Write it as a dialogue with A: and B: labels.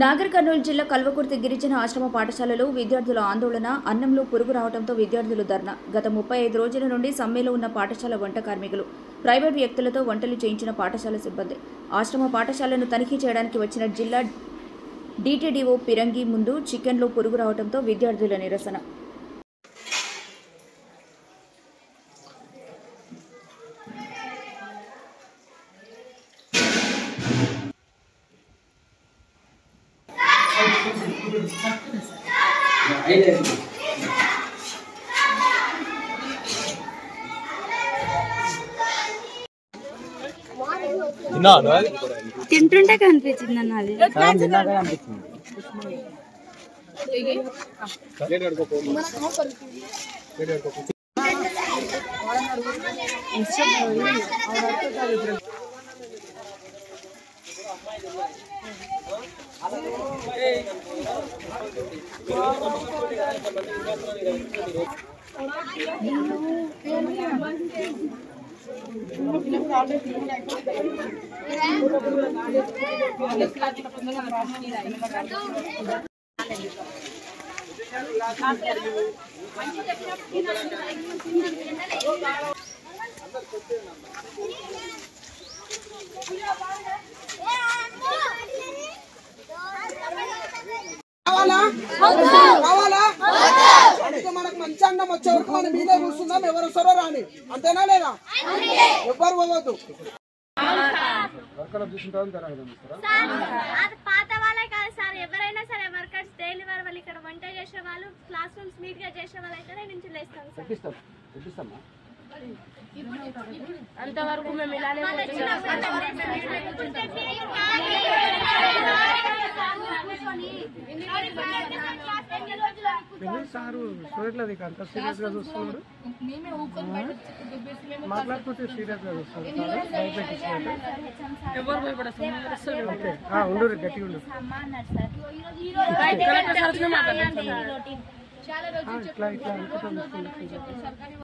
A: నాగర్ కర్నూలు జిల్లా కల్వకుర్తి గిరిజన ఆశ్రమ పాఠశాలలో విద్యార్థుల ఆందోళన, అన్నంలో పురుగు రావడంతో విద్యార్థులు ధర్నా. గత 35 రోజుల నుండి సమ్మెలో ఉన్న పాఠశాల వంట కార్మికులు, ప్రైవేట్ వ్యక్తులతో వంటలు చేయించిన పాఠశాల సిబ్బంది. ఆశ్రమ పాఠశాలను తనిఖీ చేయడానికి వచ్చిన జిల్లా డిటిడిఓ పిరంగి ముందు చికెన్లో పురుగు రావడంతో విద్యార్థుల నిరసన.
B: తింటుంటే కనిపించింది అన్న అది.
C: మనకు మంచి అన్నం వచ్చే వరకు మనం మీదే కూర్చుందాం, ఎవరు వస్తారో రాని, అంతేనా లేదా? ఎవ్వరు పోవద్దు.
D: పాత వాళ్ళే కాదు సార్, ఎవరైనా సరే వర్కర్స్ డైలీ వాళ్ళు ఇక్కడ వంట చేసే వాళ్ళు, క్లాస్ రూమ్స్ నీట్ గా చేసే వాళ్ళు అయితేనే నుంచి లేస్తాం అంతవరకు మేము ఇలానే
C: మాట్లాడుతుంటే సీరియస్ గా చూస్తారు. గట్టి ఉండు. ఇట్లా